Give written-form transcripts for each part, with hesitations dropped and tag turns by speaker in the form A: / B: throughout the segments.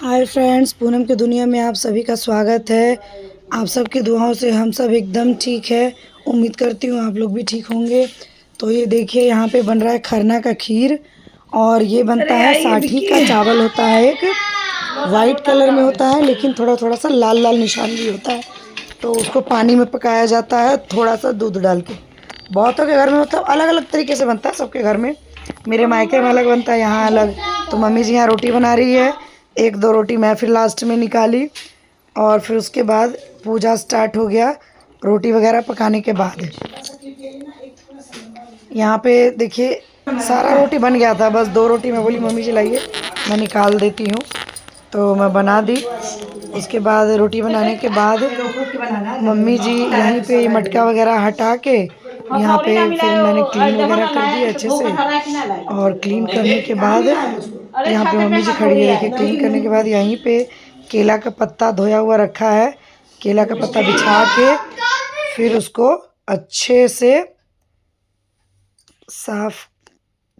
A: Hi friends, Poonam की दुनिया में आप सभी का स्वागत है। आप सबकी दुआओं से हम सब एकदम ठीक है। उम्मीद करती हूँ आप लोग भी ठीक होंगे। तो ये देखिए, यहाँ पे बन रहा है खरना का खीर। और ये बनता है साठी का चावल, होता है एक वाइट कलर में होता है, लेकिन थोड़ा थोड़ा सा लाल लाल निशान भी होता है। तो उसको पानी में पकाया जाता है थोड़ा सा दूध डाल के। बहुतों के घर में मतलब अलग अलग तरीके से बनता है, सबके घर में। मेरे मायके में अलग बनता है, यहाँ अलग। तो मम्मी जी यहाँ रोटी बना रही है। एक दो रोटी मैं फिर लास्ट में निकाली। और फिर उसके बाद पूजा स्टार्ट हो गया, रोटी वगैरह पकाने के बाद। यहाँ पे देखिए, सारा रोटी बन गया था, बस दो रोटी मैं बोली मम्मी जी लाइए, मैं निकाल देती हूँ। तो मैं बना दी। उसके बाद रोटी बनाने के बाद मम्मी जी यहीं पे मटका वगैरह हटा के यहाँ पे फिर मैंने क्लीन वगैरह कर दिया अच्छे से। और क्लीन करने के बाद यहाँ पे मम्मी जी खड़ी है, देखिए। क्लीन करने के बाद यहीं पे केला का पत्ता धोया हुआ रखा है। केला का पत्ता बिछा के फिर उसको अच्छे से साफ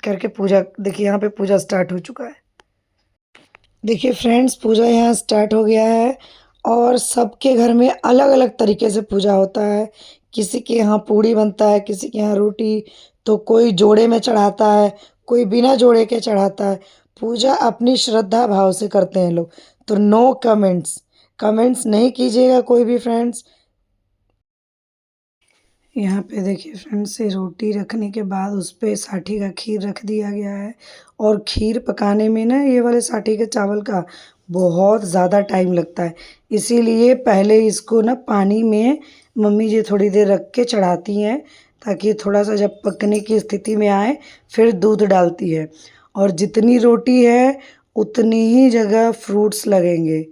A: करके पूजा, देखिए यहाँ पे पूजा स्टार्ट हो चुका है। देखिए फ्रेंड्स, पूजा यहाँ स्टार्ट हो गया है। और सबके घर में अलग अलग तरीके से पूजा होता है। किसी के यहाँ पूड़ी बनता है, किसी के यहाँ रोटी। तो कोई जोड़े में चढ़ाता है, कोई बिना जोड़े के चढ़ाता है। पूजा अपनी श्रद्धा भाव से करते हैं लोग। तो नो कमेंट्स, कमेंट्स नहीं कीजिएगा कोई भी फ्रेंड्स। यहाँ पे देखिए फ्रेंड्स, ये रोटी रखने के बाद उस पे साठी का खीर रख दिया गया है। और खीर पकाने में ना, ये वाले साठी के चावल का बहुत ज़्यादा टाइम लगता है। इसीलिए पहले इसको ना पानी में मम्मी जी थोड़ी देर रख के चढ़ाती हैं, ताकि थोड़ा सा जब पकने की स्थिति में आए फिर दूध डालती है। और जितनी रोटी है उतनी ही जगह फ्रूट्स लगेंगे,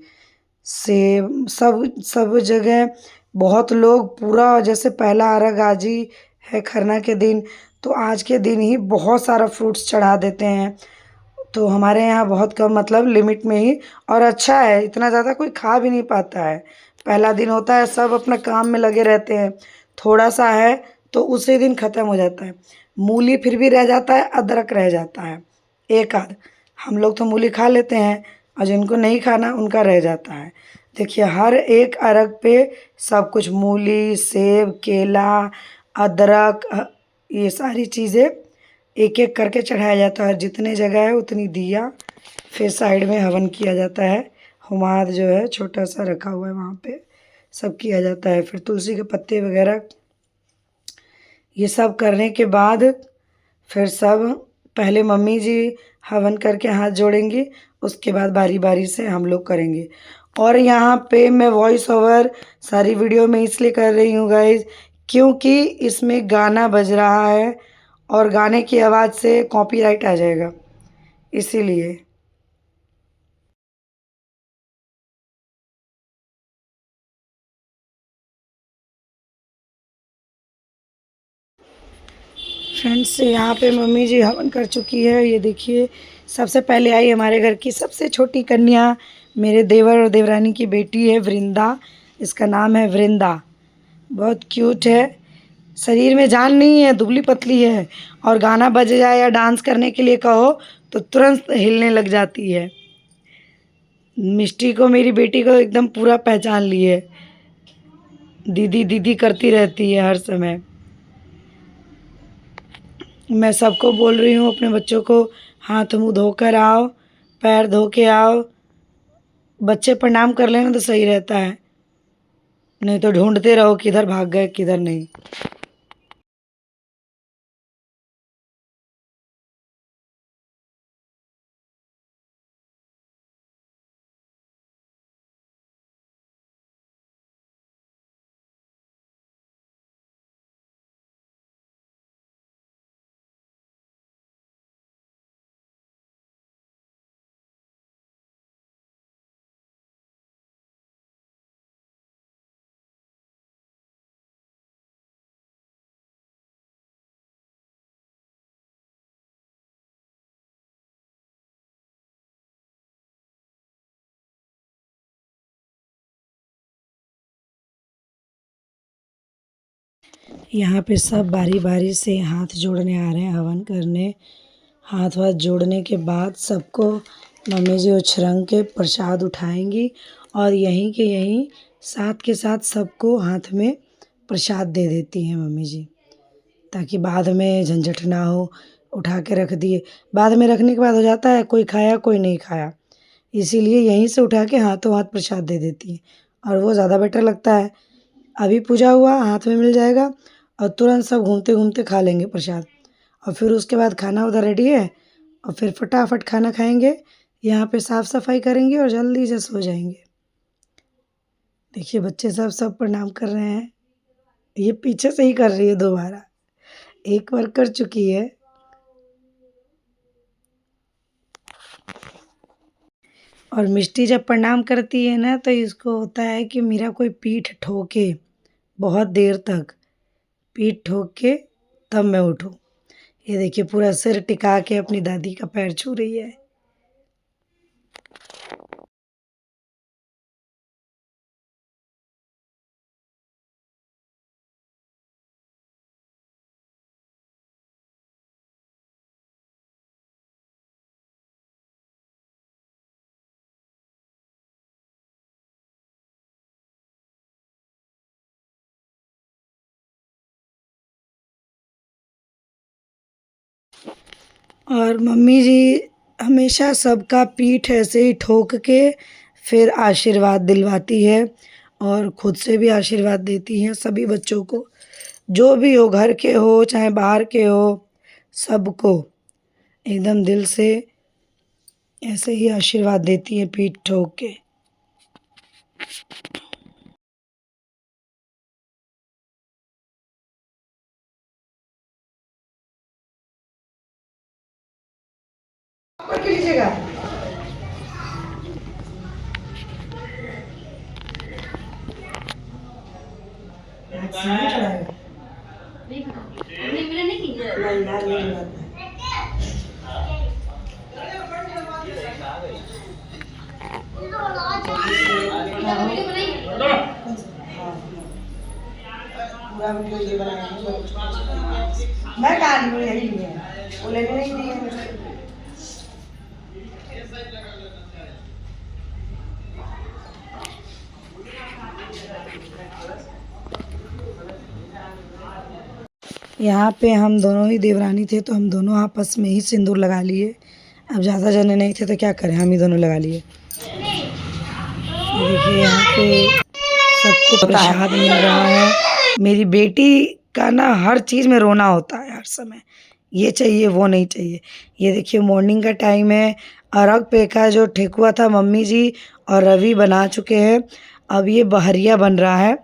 A: सेब, सब सब जगह। बहुत लोग पूरा, जैसे पहला अर्घ आज ही है खरना के दिन, तो आज के दिन ही बहुत सारा फ्रूट्स चढ़ा देते हैं। तो हमारे यहाँ बहुत कम, मतलब लिमिट में ही। और अच्छा है, इतना ज़्यादा कोई खा भी नहीं पाता है। पहला दिन होता है, सब अपना काम में लगे रहते हैं। थोड़ा सा है तो उसी दिन ख़त्म हो जाता है। मूली फिर भी रह जाता है, अदरक रह जाता है एक आध। हम लोग तो मूली खा लेते हैं, और जिनको नहीं खाना उनका रह जाता है। देखिए, हर एक अर्घ पे सब कुछ, मूली, सेब, केला, अदरक, ये सारी चीज़ें एक एक करके चढ़ाया जाता है। और जितने जगह है उतनी दिया। फिर साइड में हवन किया जाता है। हुमाद जो है छोटा सा रखा हुआ है, वहाँ पे सब किया जाता है। फिर तुलसी के पत्ते वगैरह, ये सब करने के बाद फिर सब, पहले मम्मी जी हवन करके हाथ जोड़ेंगी, उसके बाद बारी बारी से हम लोग करेंगे। और यहाँ पे मैं वॉइस ओवर सारी वीडियो में इसलिए कर रही हूँ गाइज, क्योंकि इसमें गाना बज रहा है और गाने की आवाज़ से कॉपीराइट आ जाएगा, इसीलिए। फ्रेंड्स, यहाँ पे मम्मी जी हवन कर चुकी है। ये देखिए, सबसे पहले आई हमारे घर की सबसे छोटी कन्या, मेरे देवर और देवरानी की बेटी है वृंदा। इसका नाम है वृंदा। बहुत क्यूट है। शरीर में जान नहीं है, दुबली पतली है। और गाना बज जाए या डांस करने के लिए कहो तो तुरंत हिलने लग जाती है। मिष्टी को, मेरी बेटी को एकदम पूरा पहचान ली है। दीदी दीदी करती रहती है हर समय। मैं सबको बोल रही हूँ, अपने बच्चों को हाथ मुँह धोकर आओ, पैर धो के आओ। बच्चे प्रणाम कर लेना तो सही रहता है, नहीं तो ढूंढते रहो किधर भाग गए किधर नहीं। यहाँ पे सब बारी बारी से हाथ जोड़ने आ रहे हैं, हवन करने। हाथ वाथ जोड़ने के बाद सबको मम्मी जी उछरंग के प्रसाद उठाएंगी और यहीं के यहीं साथ के साथ सबको हाथ में प्रसाद दे देती हैं मम्मी जी, ताकि बाद में झंझट ना हो। उठा के रख दिए, बाद में रखने के बाद हो जाता है कोई खाया कोई नहीं खाया, इसीलिए यहीं से उठा के हाथों हाथ प्रसाद दे देती हैं और वो ज़्यादा बेटर लगता है। अभी पूजा हुआ हाथ में मिल जाएगा और तुरंत सब घूमते घूमते खा लेंगे प्रसाद, और फिर उसके बाद खाना उधर रेडी है और फिर फटाफट खाना खाएंगे। यहाँ पे साफ सफाई करेंगे और जल्दी से सो जाएंगे। देखिए बच्चे सब प्रणाम कर रहे हैं, ये पीछे से ही कर रही है दोबारा, एक बार कर चुकी है। और मिष्टी जब प्रणाम करती है ना तो इसको होता है कि मेरा कोई पीठ ठोके, बहुत देर तक पीठ ठोक के तब मैं उठूँ। ये देखिए पूरा सिर टिका के अपनी दादी का पैर छू रही है। और मम्मी जी हमेशा सबका पीठ ऐसे ही ठोक के फिर आशीर्वाद दिलवाती है और खुद से भी आशीर्वाद देती हैं सभी बच्चों को, जो भी हो, घर के हो चाहे बाहर के हो, सबको एकदम दिल से ऐसे ही आशीर्वाद देती है पीठ ठोक के। ऊपर के लीजिएगा। सामान चढ़ाएगा। नहीं यार ये बात है। पूरा वीडियो ये बनाएंगे, मैं कहा रही हूँ यही है, वो लेने नहीं दी है मुझे। यहाँ पे हम दोनों ही देवरानी थे तो हम दोनों आपस में ही सिंदूर लगा लिए। अब ज़्यादा जने नहीं थे तो क्या करें, हम ही दोनों लगा लिए। ये देखिए यहाँ पे सबको प्रसाद मिल रहा है। मेरी बेटी का ना हर चीज़ में रोना होता है हर समय, ये चाहिए वो नहीं चाहिए। ये देखिए मॉर्निंग का टाइम है, अरग पे का जो ठेकुआ था मम्मी जी और रवि बना चुके हैं, अब ये बहरिया बन रहा है।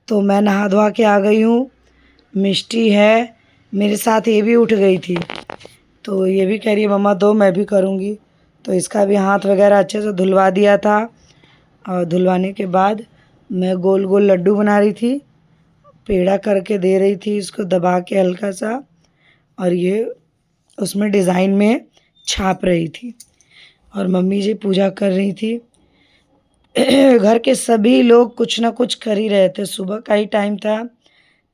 A: तो मैं नहा धोवा के आ गई हूँ, मिष्टी है मेरे साथ, ये भी उठ गई थी तो ये भी कह रही है मम्मा दो मैं भी करूँगी। तो इसका भी हाथ वगैरह अच्छे से धुलवा दिया था और धुलवाने के बाद मैं गोल गोल लड्डू बना रही थी, पेड़ा करके दे रही थी इसको दबा के हल्का सा, और ये उसमें डिज़ाइन में छाप रही थी और मम्मी जी पूजा कर रही थी। घर के सभी लोग कुछ ना कुछ कर ही रहे थे, सुबह का ही टाइम था,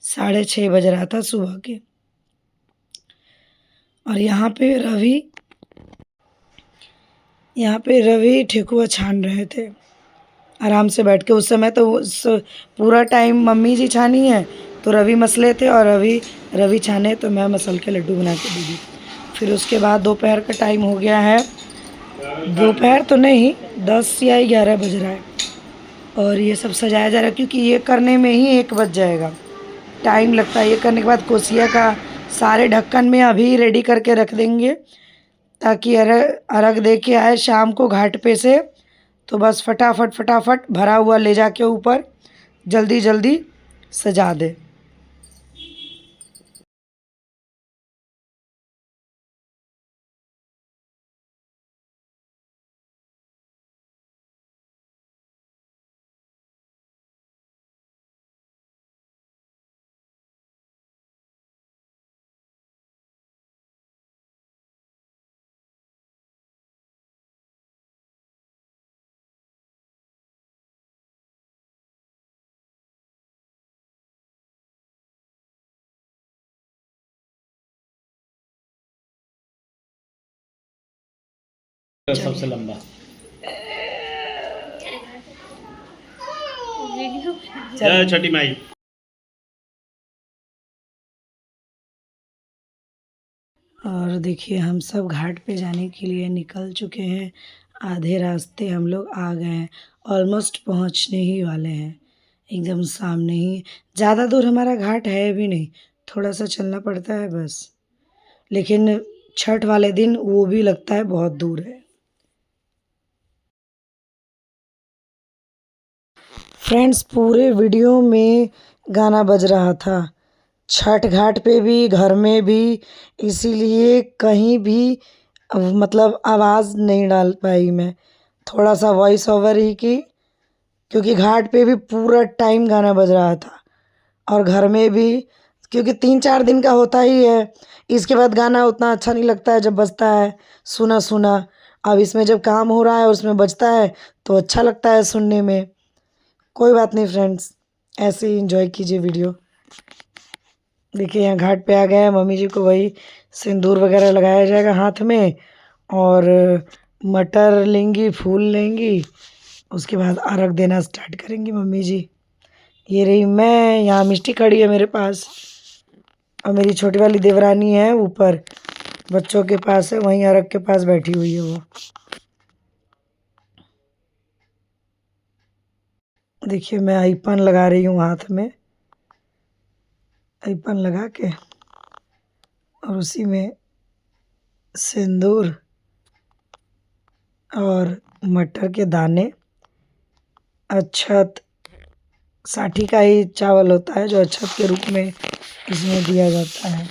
A: 6:30 बज रहा था सुबह के। और यहाँ पे रवि ठेकुआ छान रहे थे आराम से बैठ के। उस समय तो पूरा टाइम मम्मी जी छानी है तो रवि मसले थे और रवि छाने तो मैं मसल के लड्डू बना के दे दी। फिर उसके बाद दोपहर का टाइम हो गया है, दोपहर तो नहीं 10 या 11 बज रहा है और ये सब सजाया जा रहा है क्योंकि ये करने में ही 1 बज जाएगा, टाइम लगता है। ये करने के बाद कोसिया का सारे ढक्कन में अभी रेडी करके रख देंगे ताकि अर्घ दे के आए शाम को घाट पे से, तो बस फटाफट भरा हुआ ले जाके ऊपर जल्दी जल्दी सजा दे।
B: सबसे
A: चलिए।
B: लंबा। जय
A: चलिए।
B: छठी माई।
A: और देखिए हम सब घाट पे जाने के लिए निकल चुके हैं। आधे रास्ते हम लोग आ गए हैं। ऑलमोस्ट पहुंचने ही वाले हैं। एकदम सामने ही। ज़्यादा दूर हमारा घाट है भी नहीं। थोड़ा सा चलना पड़ता है बस। लेकिन छठ वाले दिन वो भी लगता है बहुत दूर है। फ्रेंड्स पूरे वीडियो में गाना बज रहा था। छठ घाट पे भी, घर में भी। इसीलिए कहीं भी मतलब आवाज़ नहीं डाल पाई मैं। थोड़ा सा वॉइस ओवर ही की। क्योंकि घाट पे भी पूरा टाइम गाना बज रहा था। और घर में भी। क्योंकि 3-4 दिन का होता ही है। इसके बाद गाना उतना अच्छा नहीं लगता है जब बजता है। सुना सुना। अब इसमें जब काम हो रहा है और उसमें बजता है तो अच्छा लगता है सुनने में। कोई बात नहीं फ्रेंड्स। ऐसे ही एंजॉय कीजिए वीडियो। देखिए यहाँ घाट पे आ गए हैं। मम्मी जी को वही सिंदूर वगैरह लगाया जाएगा हाथ में। और मटर लेंगी, फूल लेंगी। उसके बाद अर्घ देना स्टार्ट करेंगी मम्मी जी। ये रही मैं, यहाँ मिष्टी खड़ी है मेरे पास। और मेरी छोटी वाली देवरानी है ऊपर, बच्चों के पास है, वहीं अर्घ के पास बैठी हुई है वो। देखिए मैं आईपन लगा रही हूँ हाथ में। आईपन लगा के और उसी में सिंदूर और मटर के दाने, अक्षत। साठी का ही चावल होता है जो अक्षत के रूप में इसमें दिया जाता है।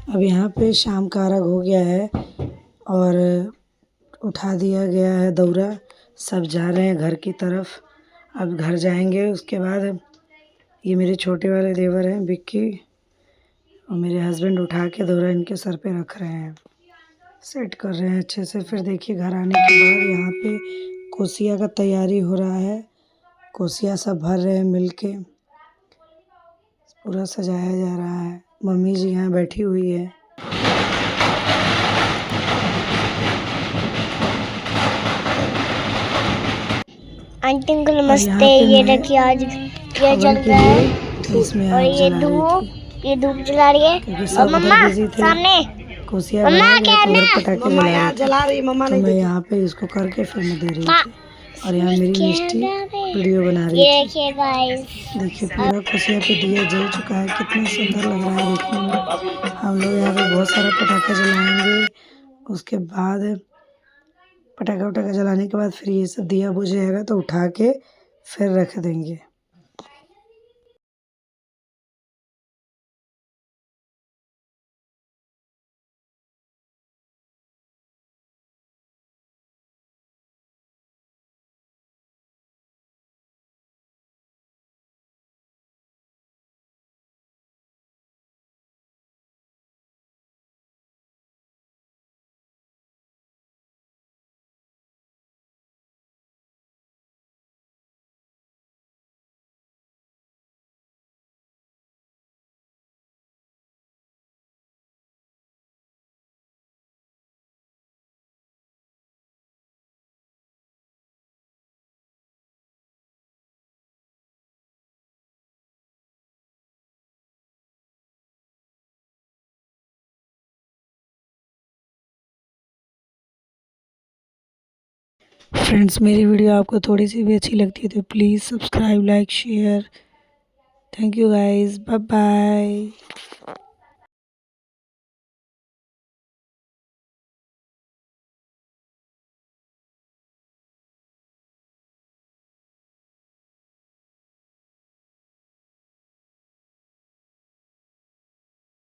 A: अब यहाँ पे शाम का अर्घ हो गया है और उठा दिया गया है दौरा। सब जा रहे हैं घर की तरफ। अब घर जाएंगे। उसके बाद ये मेरे छोटे वाले देवर हैं विक्की और मेरे हस्बैंड उठा के दौरा इनके सर पे रख रहे हैं, सेट कर रहे हैं अच्छे से। फिर देखिए घर आने के बाद यहाँ पे कोसिया का तैयारी हो रहा है। कोसिया सब भर रहे हैं मिलके, पूरा सजाया जा रहा है। मम्मी जी यहाँ बैठी हुई है।
B: आंटी अंकल नमस्ते। ये देखिए आज ये चल रहा है और ये धूप जला रही है। और मम्मा सामने
A: कोसिया मम्मा जला रही मम्मा ने। मैं यहाँ पे इसको करके फिर मैं दे रही थी और यहाँ मेरी मिष्टी वीडियो बना रही थी।
B: देखिए गाइस,
A: देखिए पूरा कोसिया पे दिया जल चुका है। कितना सुंदर लग रहा है देखने में। हम लोग यहाँ पे बहुत सारा पटाखा जलाएंगे। उसके बाद पटाखा वटाखा जलाने के बाद फिर ये सब दिया बुझ जाएगा तो उठा के फिर रख देंगे। फ्रेंड्स मेरी वीडियो आपको थोड़ी सी भी अच्छी लगती है तो please subscribe, like, share. Thank you guys, bye bye.